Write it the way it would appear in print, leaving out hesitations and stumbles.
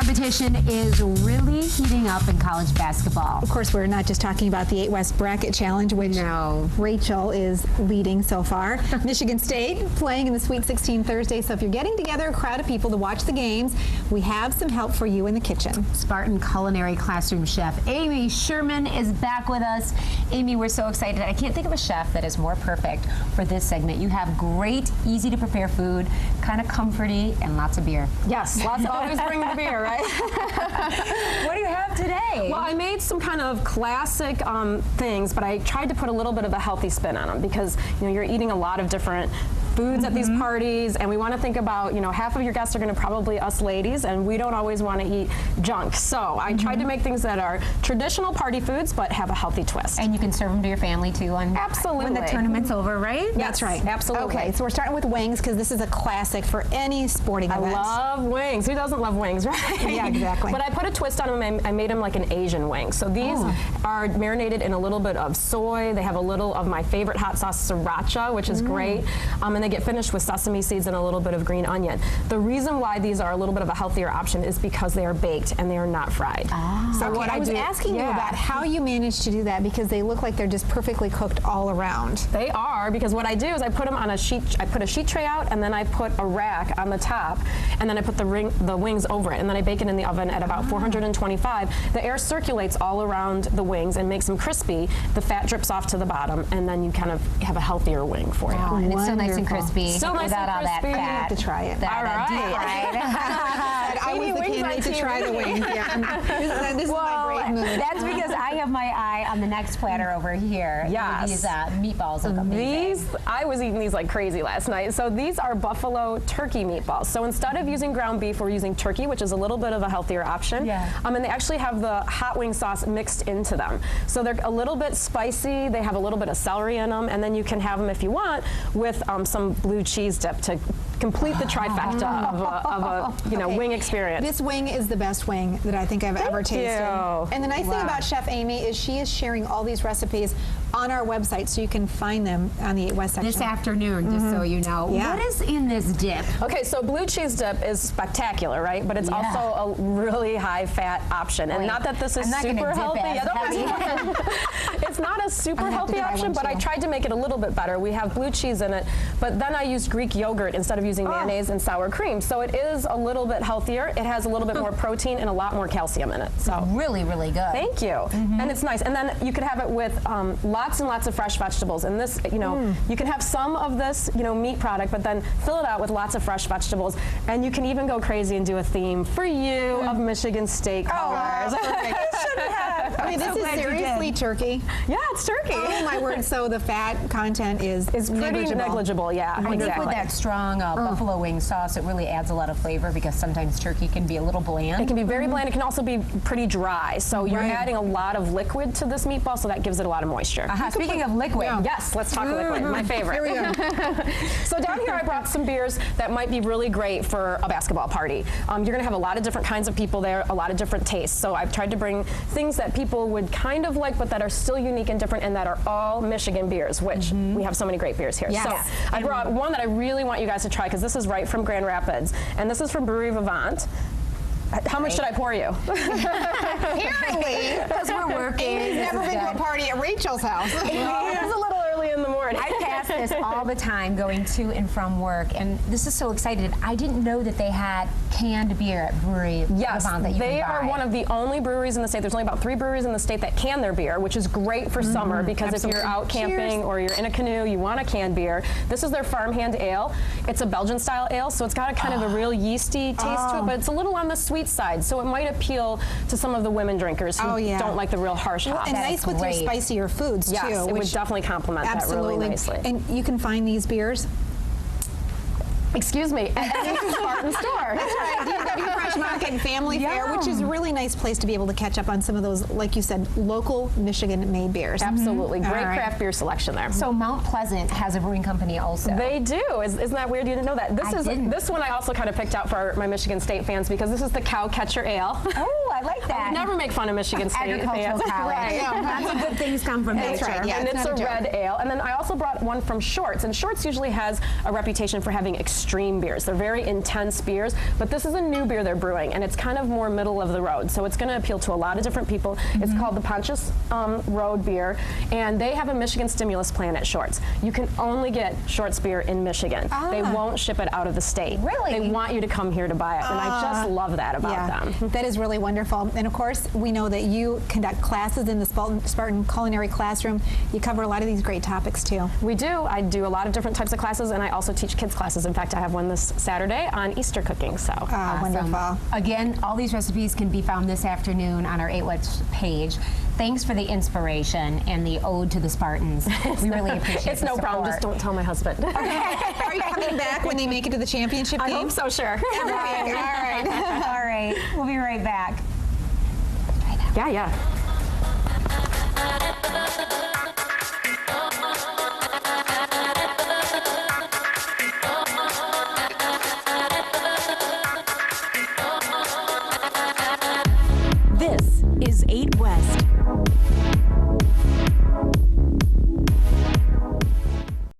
competition is really heating up in college basketball. Of course, we're not just talking about the 8 West Bracket Challenge, which Rachel is leading so far. Michigan State playing in the Sweet 16 Thursday. So if you're getting together a crowd of people to watch the games, we have some help for you in the kitchen. Spartan Culinary Classroom Chef Amy Sherman is back with us. Amy, we're so excited. I can't think of a chef that is more perfect for this segment. You have great, easy to prepare food, kind of comforty, and lots of beer. Yes, lots of always bring the beer, right? What do you have today? Well, I made some kind of classic things, but I tried to put a little bit of a healthy spin on them because you're eating a lot of different foods at these parties, and we want to think about, half of your guests are going to probably us ladies, and we don't always want to eat junk. So I tried to make things that are traditional party foods, but have a healthy twist. And you can serve them to your family too when the tournament's over, right? Yes, that's right. Absolutely. Okay, so we're starting with wings because this is a classic for any sporting event. I love wings. Who doesn't love wings, right? Yeah, exactly. But I put a twist on them. I made them like an Asian wing. So these are marinated in a little bit of soy. They have a little of my favorite hot sauce, sriracha, which is great. And they get finished with sesame seeds and a little bit of green onion. The reason why these are a little bit of a healthier option is because they are baked and they are not fried. So what I was asking you about how you managed to do that because they look like they're just perfectly cooked all around. They are, because what I do is I put them on a sheet. I put a sheet tray out, and then I put a rack on the top, and then I put the wings over it, and then I bake it in the oven at about 425. The air circulates all around the wings and makes them crispy. The fat drips off to the bottom, and then you kind of have a healthier wing for you. And it's so nice and crispy. So nice without all that and crispy. fat. I have to try it. All right. I was the candidate to try the wings. Yeah. This is my great mood. That's because I have my eye on the next platter over here. Yes. These meatballs look amazing. I was eating these like crazy last night. So these are buffalo turkey meatballs. So instead of using ground beef, we're using turkey, which is a little bit of a healthier option. Yeah. And they actually have the hot wing sauce mixed into them. So they're a little bit spicy. They have a little bit of celery in them. And then you can have them, if you want, with some blue cheese dip to complete the trifecta of a wing experience. This wing is the best wing that I think I've ever tasted. You. And the nice thing about Chef Amy is she is sharing all these recipes on our website, so you can find them on the 8 West section. This afternoon, just so you know. Yeah. What is in this dip? Okay, so blue cheese dip is spectacular, right? But it's also a really high fat option. And not that this is super healthy. It's not a super healthy option, but I tried to make it a little bit better. We have blue cheese in it, but then I used Greek yogurt instead of using mayonnaise and sour cream. So it is a little bit healthier. It has a little bit more protein and a lot more calcium in it. So really, really good. Thank you. And it's nice. And then you could have it with lots and lots of fresh vegetables. And this, you can have some of this, meat product, but then fill it out with lots of fresh vegetables. And you can even go crazy and do a theme for you of Michigan State colors. This is seriously turkey. Yeah, it's turkey. Oh my word! So the fat content is pretty negligible. Yeah, I think with that strong buffalo wing sauce, it really adds a lot of flavor because sometimes turkey can be a little bland. It can be very bland. It can also be pretty dry. So you're adding a lot of liquid to this meatball, so that gives it a lot of moisture. Speaking of liquid, yes, let's talk liquid. My favorite. Here we go. So down here, I brought some beers that might be really great for a basketball party. You're going to have a lot of different kinds of people there, a lot of different tastes. So I've tried to bring things that people would kind of like, but that are still unique and different, and that are all Michigan beers, which we have so many great beers here. Yes. So I brought one that I really want you guys to try because this is right from Grand Rapids, and this is from Brewery Vivant. How much should I pour you? Apparently, because we're working. Amy's never been to a party at Rachel's house. It's a little early in the morning. I pass this all the time going to and from work, and this is so excited. I didn't know that they had canned beer at Brewery Vivant that you they can buy. are one of the only breweries in the state. There's only about 3 breweries in the state that can their beer, which is great for summer because if you're out camping or you're in a canoe, you want a canned beer. This is their farmhand ale. It's a Belgian style ale, so it's got a kind of a real yeasty taste to it, but it's a little on the sweet side, so it might appeal to some of the women drinkers who don't like the real harsh hops. And nice with your spicier foods too. Yes, it would definitely complement that really nicely. And you can find these beers. Excuse me, at any Spartan store. That's right, DFW Fresh Market and Family Fair, which is a really nice place to be able to catch up on some of those, like you said, local Michigan-made beers. Absolutely, great craft beer selection there. So Mount Pleasant has a brewing company also. They do. Isn't that weird? You didn't know that. This one I also kind of picked out for my Michigan State fans because this is the Cow Catcher Ale. Oh, I like like that. I would never make fun of Michigan State Agricultural fans. college. Right. Lots of good things come from That's nature. right, yeah. And it's it's not a a joke. red ale. And then I also brought one from Shorts. And Shorts usually has a reputation for having extreme beers. They're very intense beers, but this is a new beer they're brewing, and it's kind of more middle of the road. So it's going to appeal to a lot of different people. It's called the Pontius Road Beer, and they have a Michigan stimulus plan at Shorts. You can only get Shorts beer in Michigan. They won't ship it out of the state. Really? They want you to come here to buy it, and I just love that about them. That is really wonderful. And of course, we know that you conduct classes in the Spartan Culinary Classroom. You cover a lot of these great topics too. We do. I do a lot of different types of classes, and I also teach kids classes. In fact, I have one this Saturday on Easter cooking. So Wonderful. Again, all these recipes can be found this afternoon on our 8 West page. Thanks for the inspiration and the ode to the Spartans. We really appreciate it. It's no problem. Just don't tell my husband. Are you coming back when they make it to the championship game? I hope so, sure. All right. All right. We'll be right back. Yeah, yeah.